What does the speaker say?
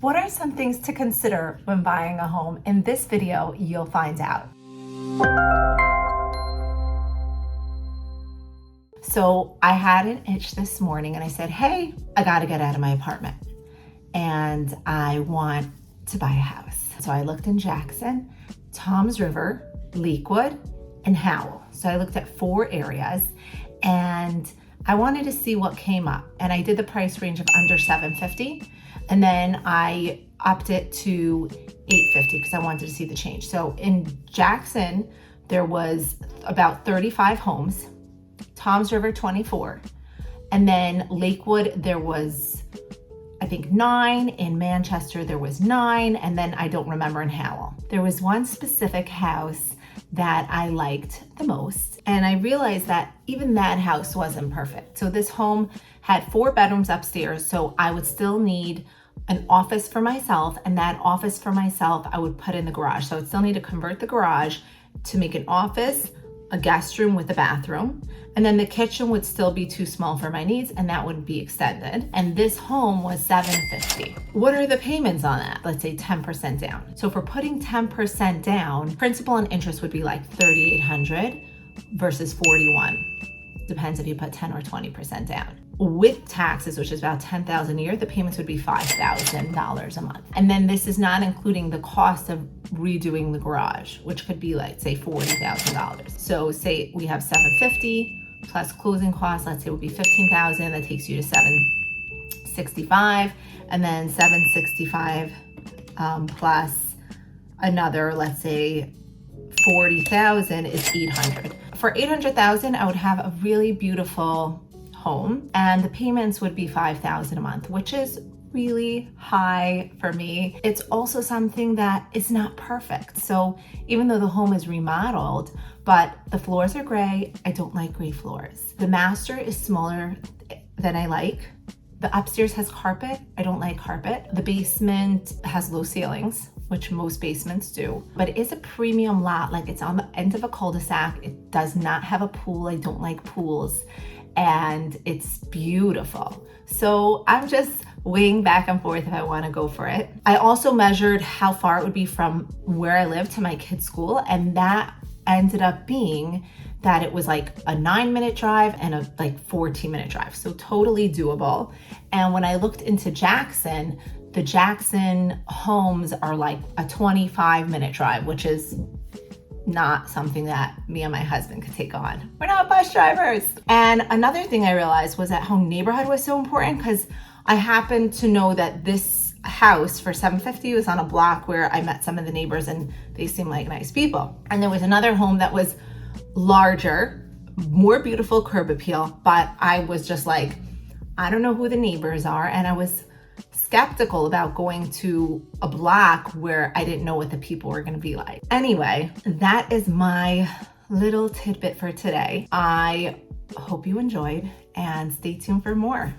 What are some things to consider when buying a home? In this video, you'll find out. So I had an itch this morning and I said, hey, I gotta get out of my apartment and I want to buy a house. So I looked in Jackson, Toms River, Lakewood, and Howell. So I looked at 4 areas and I wanted to see what came up. And I did the price range of under $750. And then I upped it to $850 because I wanted to see the change. So in Jackson, there was about 35 homes, Toms River 24, and then Lakewood there was, I think 9, in Manchester there was 9, and then I don't remember in Howell. There was one specific house that I liked the most, and I realized that even that house wasn't perfect. So this home had 4 bedrooms upstairs, so I would still need an office for myself, and that office for myself I would put in the garage. So I would still need to convert the garage to make an office, a guest room with a bathroom, and then the kitchen would still be too small for my needs, and that would be extended. And this home was $750. What are the payments on that? Let's say 10% down. So if we're putting 10% down, principal and interest would be like $3,800 versus $41. Depends if you put 10 or 20% down. With taxes, which is about $10,000 a year, the payments would be $5,000 a month. And then this is not including the cost of redoing the garage, which could be like, say, $40,000. So say we have $750 plus closing costs, let's say it would be $15,000, that takes you to $765, and then $765 plus another, let's say, $40,000 is $800. For $800,000, I would have a really beautiful home, and the payments would be $5,000 a month, which is really high for me. It's also something that is not perfect. So even though the home is remodeled, but the floors are gray, I don't like gray floors. The master is smaller than I like. The upstairs has carpet, I don't like carpet. The basement has low ceilings, which most basements do, but it is a premium lot. Like, it's on the end of a cul-de-sac. It does not have a pool. I don't like pools. And it's beautiful. So I'm just weighing back and forth if I want to go for it. I also measured how far it would be from where I live to my kids' school, and that ended up being that it was like a 9-minute drive and a like 14-minute drive. So totally doable. And when I looked into Jackson, the Jackson homes are like a 25-minute drive, which is not something that me and my husband could take on. We're not bus drivers. And another thing I realized was that how neighborhood was so important, because I happened to know that this house for $750 was on a block where I met some of the neighbors and they seemed like nice people. And there was another home that was larger, more beautiful curb appeal, but I was just like, I don't know who the neighbors are. And I was skeptical about going to a block where I didn't know what the people were going to be like. Anyway, that is my little tidbit for today. I hope you enjoyed, and stay tuned for more.